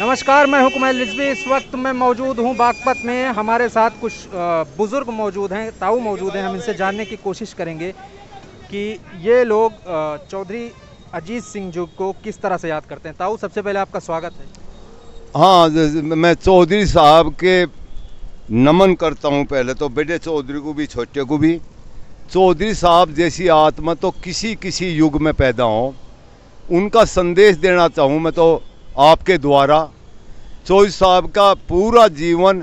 नमस्कार, मैं हूं कुमार रिजवी। इस वक्त मैं मौजूद हूं बागपत में। हमारे साथ कुछ बुज़ुर्ग मौजूद हैं, ताऊ मौजूद हैं। हम इनसे जानने की कोशिश करेंगे कि ये लोग चौधरी अजीत सिंह जी को किस तरह से याद करते हैं। ताऊ, सबसे पहले आपका स्वागत है। हाँ, मैं चौधरी साहब के नमन करता हूँ। पहले तो बड़े चौधरी को भी, छोटे को भी। चौधरी साहब जैसी आत्मा तो किसी युग में पैदा हो, उनका संदेश देना चाहूँ मैं तो आपके द्वारा। चौधरी साहब का पूरा जीवन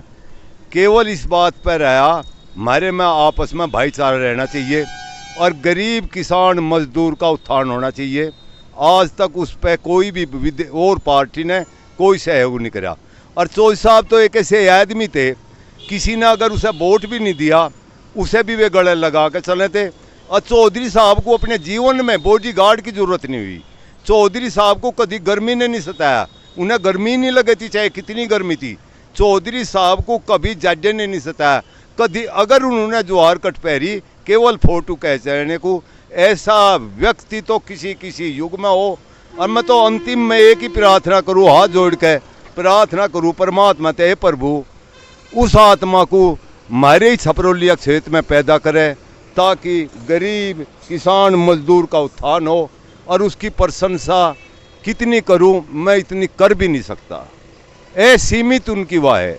केवल इस बात पर रहा, हमारे में आपस में भाईचारा रहना चाहिए और गरीब किसान मजदूर का उत्थान होना चाहिए। आज तक उस पर कोई भी और पार्टी ने कोई सहयोग नहीं करा। और चौधरी साहब तो एक ऐसे आदमी थे, किसी ने अगर उसे वोट भी नहीं दिया उसे भी वे गले लगा के चले थे। और चौधरी साहब को अपने जीवन में बॉडी गार्ड की जरूरत नहीं हुई। चौधरी साहब को कभी गर्मी ने नहीं सताया, उन्हें गर्मी नहीं लगी थी, चाहे कितनी गर्मी थी। चौधरी साहब को कभी जाडे ने नहीं सताया। कभी अगर उन्होंने जोहार कट पहरी केवल फोटो कहने को, ऐसा व्यक्ति तो किसी युग में हो। और मैं तो अंतिम में एक ही प्रार्थना करूँ, हाथ जोड़ के प्रार्थना करूँ परमात्मा ते, प्रभु उस आत्मा को हमारे ही छपरोलिया क्षेत्र में पैदा करे, ताकि गरीब किसान मजदूर का उत्थान हो। और उसकी प्रशंसा कितनी करूं, मैं इतनी कर भी नहीं सकता। सीमित उनकी वाह है।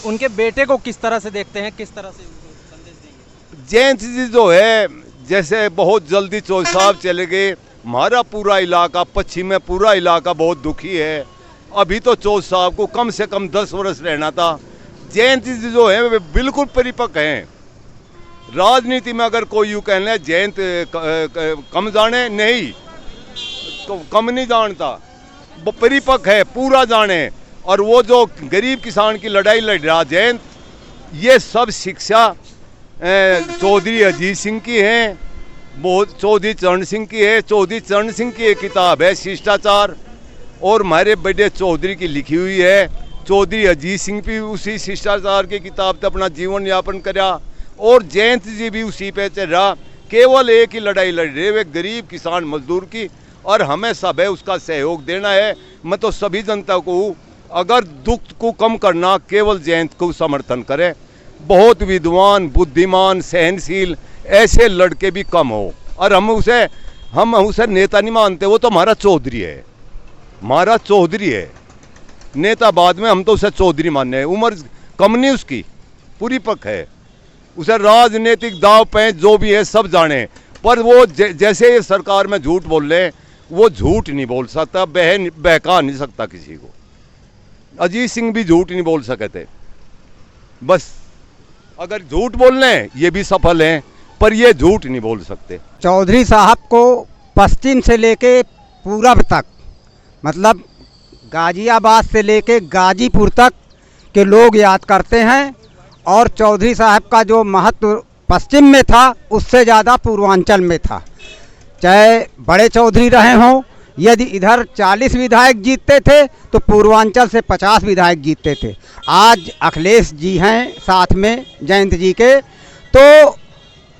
उनके बेटे को किस तरह से देखते हैं, किस तरह से उनको संदेश देंगे? जयंत जी जो है, जैसे बहुत जल्दी चौधरी साहब चले गए, हमारा पूरा इलाका, पश्चिम में पूरा इलाका बहुत दुखी है। अभी तो चौधरी साहब को कम से कम 10 वर्ष रहना था। जयंत जी जो है वे बिल्कुल परिपक्व हैं। राजनीति में अगर कोई यूँ कहना जयंत कम जाने, नहीं, कम नहीं जानता, वो परिपक्व है, पूरा जाने। और वो जो गरीब किसान की लड़ाई लड़ रहा जयंत, ये सब शिक्षा चौधरी अजीत सिंह की है, बहुत चौधरी चरण सिंह की है। चौधरी चरण सिंह की एक किताब है शिष्टाचार, और हमारे बड़े चौधरी की लिखी हुई है। चौधरी अजीत सिंह भी उसी शिष्टाचार की किताब से अपना जीवन यापन करा, और जयंत जी भी उसी पे चल रहा। केवल एक ही लड़ाई लड़ रहे, वे गरीब किसान मजदूर की, और हमें सब है उसका सहयोग देना है। मैं तो सभी जनता को, अगर दुख को कम करना, केवल जयंत को समर्थन करें। बहुत विद्वान, बुद्धिमान, सहनशील ऐसे लड़के भी कम हो। और हम उसे नेता नहीं मानते, वो तो हमारा चौधरी है, हमारा चौधरी है। नेता बाद में, हम तो उसे चौधरी मानने हैं। उम्र कम नहीं उसकी, पूरी पक है। उसे राजनीतिक दाव पैंच जो भी है सब जाने, पर वो जैसे ये सरकार में झूठ बोल रहे, वो झूठ नहीं बोल सकता, बहका नहीं सकता किसी को। अजीत सिंह भी झूठ नहीं बोल सके थे। बस अगर झूठ बोल रहे हैं ये भी सफल हैं, पर ये झूठ नहीं बोल सकते। चौधरी साहब को पश्चिम से लेके पूरब तक, मतलब गाजियाबाद से लेके गाजीपुर तक के लोग याद करते हैं। और चौधरी साहब का जो महत्व पश्चिम में था, उससे ज़्यादा पूर्वांचल में था। चाहे बड़े चौधरी रहे हों, यदि इधर 40 विधायक जीतते थे तो पूर्वांचल से 50 विधायक जीतते थे। आज अखिलेश जी हैं साथ में जयंत जी के, तो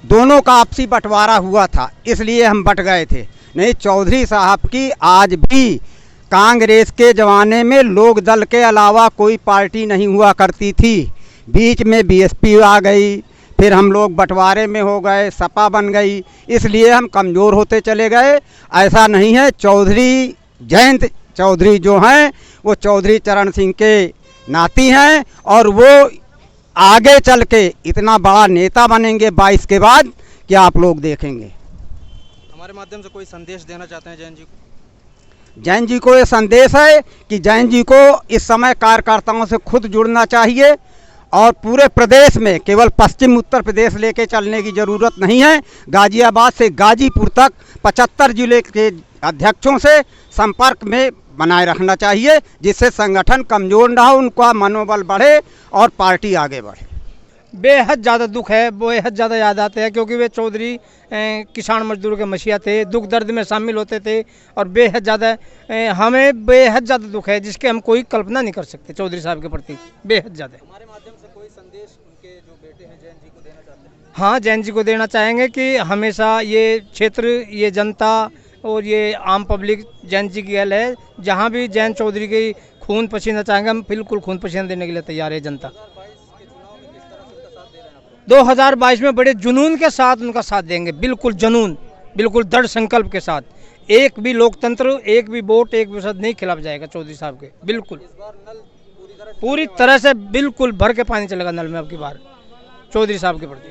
दोनों का आपसी बंटवारा हुआ था, इसलिए हम बट गए थे। नहीं, चौधरी साहब की आज भी कांग्रेस के ज़माने में लोक दल के अलावा कोई पार्टी नहीं हुआ करती थी। बीच में बीएसपी आ गई, फिर हम लोग बंटवारे में हो गए, सपा बन गई, इसलिए हम कमज़ोर होते चले गए। ऐसा नहीं है। चौधरी जयंत चौधरी जो हैं वो चौधरी चरण सिंह के नाती हैं, और वो आगे चल के इतना बड़ा नेता बनेंगे 22 के बाद कि आप लोग देखेंगे। हमारे माध्यम से कोई संदेश देना चाहते हैं जयंत जी को? जैन जी को ये संदेश है कि जैन जी को इस समय कार्यकर्ताओं से खुद जुड़ना चाहिए, और पूरे प्रदेश में, केवल पश्चिम उत्तर प्रदेश लेके चलने की ज़रूरत नहीं है। गाजियाबाद से गाजीपुर तक 75 जिले के अध्यक्षों से संपर्क में बनाए रखना चाहिए, जिससे संगठन कमज़ोर ना हो, उनका मनोबल बढ़े और पार्टी आगे बढ़े। बेहद ज़्यादा दुख है, बेहद ज़्यादा याद आते हैं, क्योंकि वे चौधरी किसान मजदूर के मसीहा थे, दुख दर्द में शामिल होते थे। और बेहद ज़्यादा हमें बेहद ज़्यादा दुख है, जिसके हम कोई कल्पना नहीं कर सकते चौधरी साहब के प्रति, बेहद ज़्यादा। हमारे माध्यम से कोई संदेश उनके जो बेटे हैं जयंत जी को देना चाहते हैं? हाँ, जयंत जी को देना चाहेंगे कि हमेशा ये क्षेत्र, ये जनता और ये आम पब्लिक जयंत जी की गल है। जहाँ भी जयंत चौधरी की खून पसीना चाहेंगे, हम बिल्कुल खून पसीना देने के लिए तैयार है जनता। 2022 में बड़े जुनून के साथ उनका साथ देंगे, बिल्कुल जुनून, बिल्कुल दृढ़ संकल्प के साथ। एक भी लोकतंत्र, एक भी वोट, एक भी शब्द नहीं खिलाफ जाएगा चौधरी साहब के, बिल्कुल पूरी तरह से बिल्कुल भर के पानी चलेगा नल में अब की बार चौधरी साहब के प्रति।